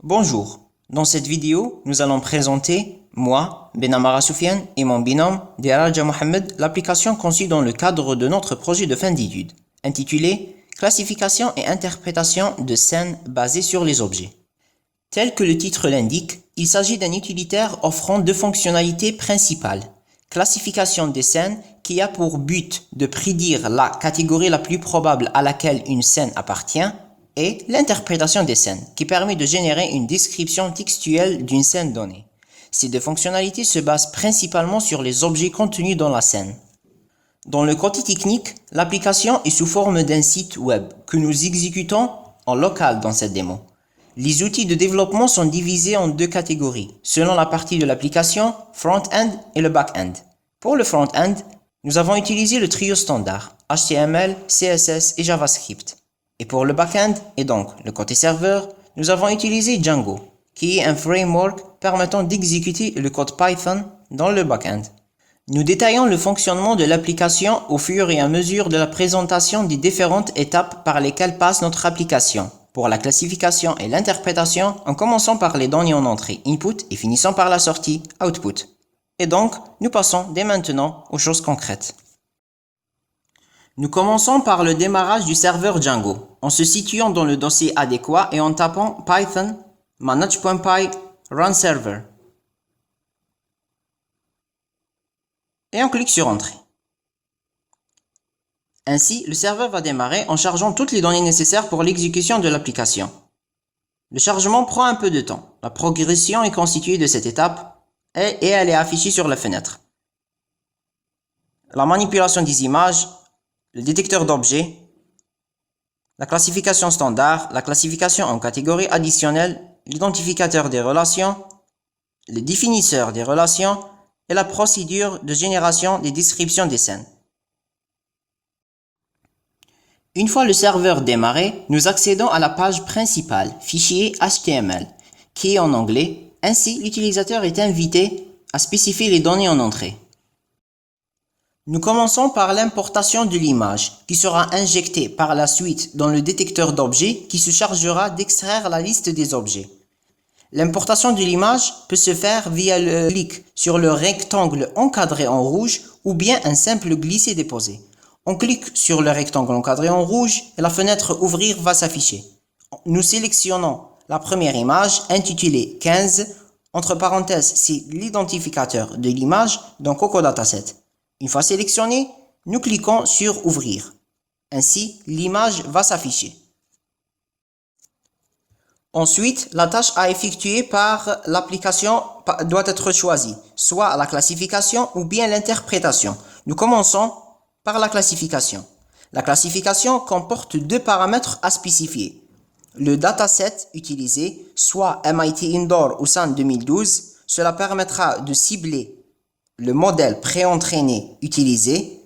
Bonjour, dans cette vidéo, nous allons présenter, moi, Benamara Soufiane et mon binôme, Deraja Mohamed, l'application conçue dans le cadre de notre projet de fin d'études, intitulé Classification et interprétation de scènes basées sur les objets. Tel que le titre l'indique, il s'agit d'un utilitaire offrant deux fonctionnalités principales. Classification des scènes qui a pour but de prédire la catégorie la plus probable à laquelle une scène appartient, et l'interprétation des scènes, qui permet de générer une description textuelle d'une scène donnée. Ces deux fonctionnalités se basent principalement sur les objets contenus dans la scène. Dans le côté technique, l'application est sous forme d'un site web que nous exécutons en local dans cette démo. Les outils de développement sont divisés en deux catégories, selon la partie de l'application, front-end et le back-end. Pour le front-end, nous avons utilisé le trio standard, HTML, CSS et JavaScript. Et pour le back-end, et donc le côté serveur, nous avons utilisé Django, qui est un framework permettant d'exécuter le code Python dans le back-end. Nous détaillons le fonctionnement de l'application au fur et à mesure de la présentation des différentes étapes par lesquelles passe notre application, pour la classification et l'interprétation, en commençant par les données en entrée input et finissant par la sortie output. Et donc, nous passons dès maintenant aux choses concrètes. Nous commençons par le démarrage du serveur Django, en se situant dans le dossier adéquat et en tapant Python manage.py run server. Et on clique sur Entrée. Ainsi, le serveur va démarrer en chargeant toutes les données nécessaires pour l'exécution de l'application. Le chargement prend un peu de temps. La progression est constituée de cette étape et elle est affichée sur la fenêtre. La manipulation des images, le détecteur d'objets, la classification standard, la classification en catégories additionnelles, l'identificateur des relations, le définisseur des relations et la procédure de génération des descriptions des scènes. Une fois le serveur démarré, nous accédons à la page principale, fichier HTML, qui est en anglais. Ainsi, l'utilisateur est invité à spécifier les données en entrée. Nous commençons par l'importation de l'image, qui sera injectée par la suite dans le détecteur d'objets qui se chargera d'extraire la liste des objets. L'importation de l'image peut se faire via le clic sur le rectangle encadré en rouge ou bien un simple glisser-déposer. On clique sur le rectangle encadré en rouge et la fenêtre Ouvrir va s'afficher. Nous sélectionnons la première image intitulée 15, entre parenthèses c'est l'identificateur de l'image dans Coco Dataset. Une fois sélectionné, nous cliquons sur Ouvrir. Ainsi, l'image va s'afficher. Ensuite, la tâche à effectuer par l'application doit être choisie, soit la classification ou bien l'interprétation. Nous commençons par la classification. La classification comporte deux paramètres à spécifier. Le dataset utilisé, soit MIT Indoor ou SAN 2012, cela permettra de cibler le modèle préentraîné utilisé,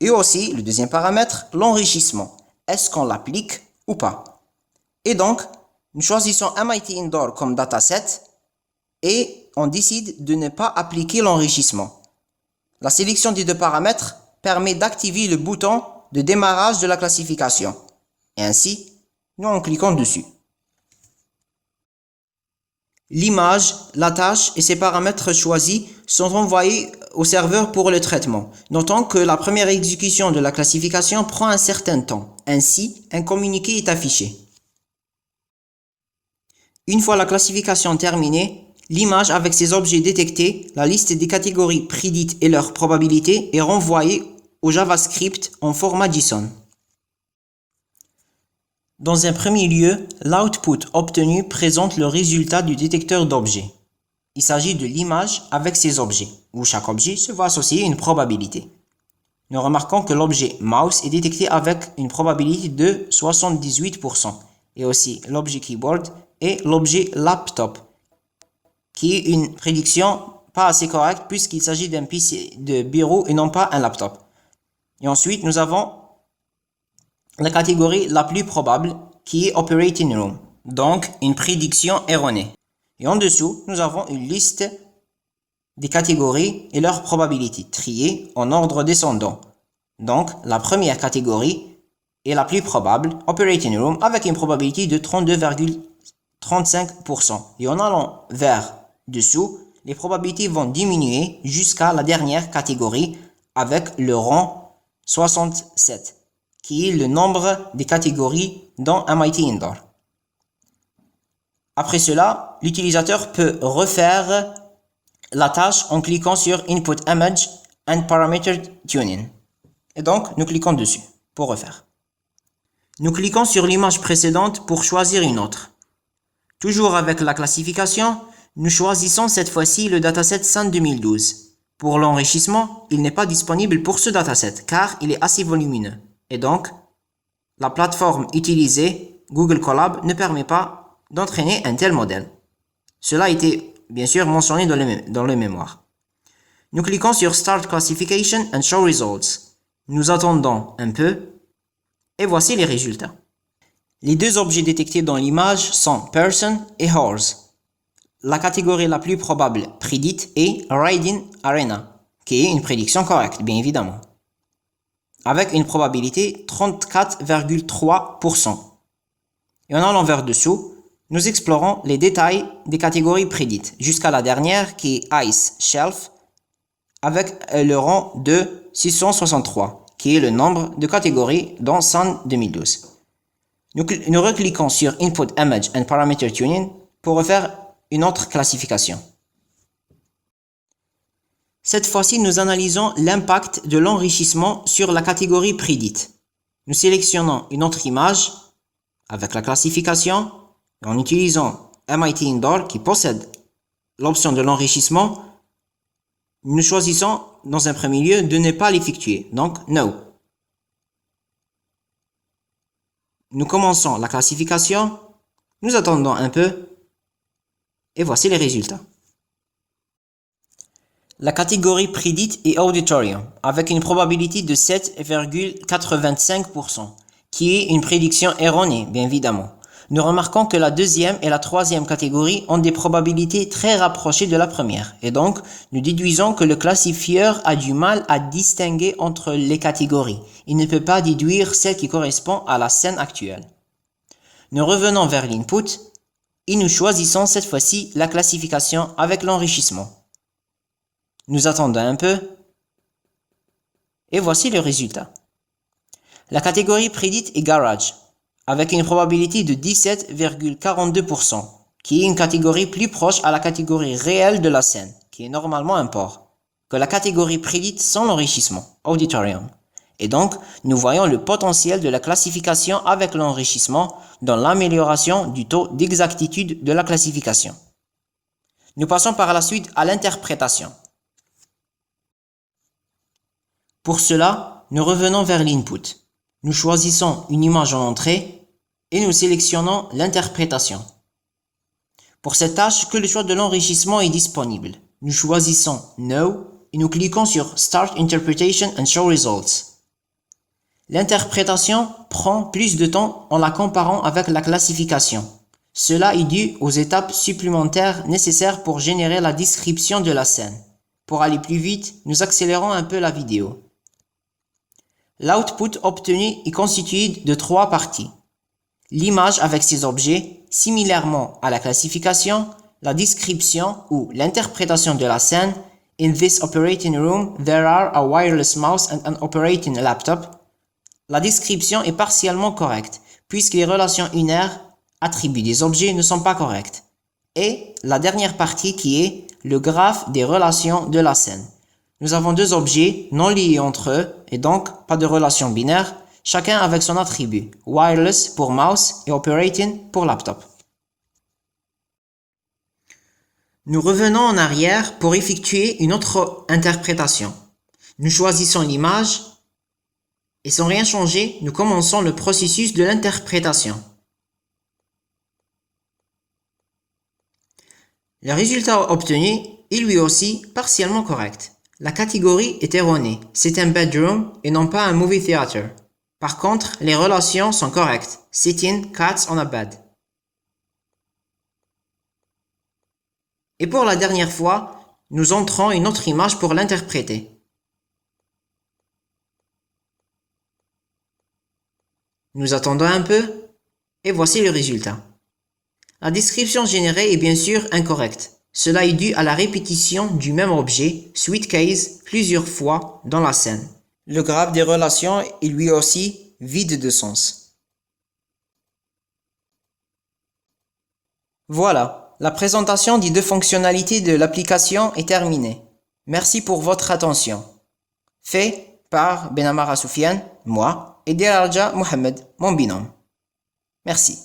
et aussi le deuxième paramètre, l'enrichissement. Est-ce qu'on l'applique ou pas? Et donc, nous choisissons MIT Indoor comme dataset et on décide de ne pas appliquer l'enrichissement. La sélection des deux paramètres permet d'activer le bouton de démarrage de la classification. Et ainsi, nous en cliquons dessus. L'image, la tâche et ses paramètres choisis sont envoyés au serveur pour le traitement. Notons que la première exécution de la classification prend un certain temps. Ainsi, un communiqué est affiché. Une fois la classification terminée, l'image avec ses objets détectés, la liste des catégories prédites et leur probabilité est renvoyée au JavaScript en format JSON. Dans un premier lieu, l'output obtenu présente le résultat du détecteur d'objets. Il s'agit de l'image avec ses objets, où chaque objet se voit associer une probabilité. Nous remarquons que l'objet mouse est détecté avec une probabilité de 78%, et aussi l'objet keyboard et l'objet laptop, qui est une prédiction pas assez correcte puisqu'il s'agit d'un PC de bureau et non pas un laptop. Et ensuite, nous avons la catégorie la plus probable qui est Operating Room, donc une prédiction erronée. Et en dessous, nous avons une liste des catégories et leurs probabilités triées en ordre descendant. Donc, la première catégorie est la plus probable, Operating Room, avec une probabilité de 32,33%. 35%. Et en allant vers dessous, les probabilités vont diminuer jusqu'à la dernière catégorie avec le rang 67, qui est le nombre des catégories dans MIT Indoor. Après cela, l'utilisateur peut refaire la tâche en cliquant sur Input Image and Parameter Tuning. Et donc, nous cliquons dessus pour refaire. Nous cliquons sur l'image précédente pour choisir une autre. Toujours avec la classification, nous choisissons cette fois-ci le dataset SAN 2012. Pour l'enrichissement, il n'est pas disponible pour ce dataset car il est assez volumineux. Et donc, la plateforme utilisée, Google Colab, ne permet pas d'entraîner un tel modèle. Cela a été bien sûr mentionné dans les mémoires. Nous cliquons sur Start Classification and Show Results. Nous attendons un peu et voici les résultats. Les deux objets détectés dans l'image sont Person et Horse. La catégorie la plus probable prédite est Riding Arena, qui est une prédiction correcte, bien évidemment, avec une probabilité 34,3%. Et en allant vers dessous, nous explorons les détails des catégories prédites, jusqu'à la dernière qui est Ice Shelf, avec le rang de 663, qui est le nombre de catégories dans SAN 2012. Nous recliquons sur Input Image and Parameter Tuning pour refaire une autre classification. Cette fois-ci, nous analysons l'impact de l'enrichissement sur la catégorie prédite. Nous sélectionnons une autre image avec la classification en utilisant MIT Indoor qui possède l'option de l'enrichissement. Nous choisissons dans un premier lieu de ne pas l'effectuer, donc No. Nous commençons la classification, nous attendons un peu et voici les résultats. La catégorie prédite est Auditorium avec une probabilité de 7,85%, qui est une prédiction erronée, bien évidemment. Nous remarquons que la deuxième et la troisième catégorie ont des probabilités très rapprochées de la première, et donc nous déduisons que le classifieur a du mal à distinguer entre les catégories. Il ne peut pas déduire celle qui correspond à la scène actuelle. Nous revenons vers l'input et nous choisissons cette fois-ci la classification avec l'enrichissement. Nous attendons un peu et voici le résultat. La catégorie prédite est Garage, avec une probabilité de 17,42%, qui est une catégorie plus proche à la catégorie réelle de la scène, qui est normalement un port, que la catégorie prédite sans l'enrichissement, Auditorium. Et donc, nous voyons le potentiel de la classification avec l'enrichissement dans l'amélioration du taux d'exactitude de la classification. Nous passons par la suite à l'interprétation. Pour cela, nous revenons vers l'input. Nous choisissons une image en entrée et nous sélectionnons l'interprétation. Pour cette tâche, que le choix de l'enrichissement est disponible. Nous choisissons No et nous cliquons sur Start Interpretation and Show Results. L'interprétation prend plus de temps en la comparant avec la classification. Cela est dû aux étapes supplémentaires nécessaires pour générer la description de la scène. Pour aller plus vite, nous accélérons un peu la vidéo. L'output obtenu est constitué de trois parties. L'image avec ses objets, similairement à la classification, la description ou l'interprétation de la scène. In this operating room, there are a wireless mouse and an operating laptop. La description est partiellement correcte, puisque les relations unaires, attributs des objets, ne sont pas correctes. Et la dernière partie qui est le graphe des relations de la scène. Nous avons deux objets non liés entre eux, et donc pas de relation binaire, chacun avec son attribut, wireless pour mouse et operating pour laptop. Nous revenons en arrière pour effectuer une autre interprétation. Nous choisissons l'image et sans rien changer, nous commençons le processus de l'interprétation. Le résultat obtenu est lui aussi partiellement correct. La catégorie est erronée, c'est un bedroom et non pas un movie theater. Par contre, les relations sont correctes, sitting cats on a bed. Et pour la dernière fois, nous entrons une autre image pour l'interpréter. Nous attendons un peu et voici le résultat. La description générée est bien sûr incorrecte. Cela est dû à la répétition du même objet, sweet case, plusieurs fois dans la scène. Le graphe des relations est lui aussi vide de sens. Voilà, la présentation des deux fonctionnalités de l'application est terminée. Merci pour votre attention. Fait par Benamara Soufiane, moi, et Deraja Mohamed, mon binôme. Merci.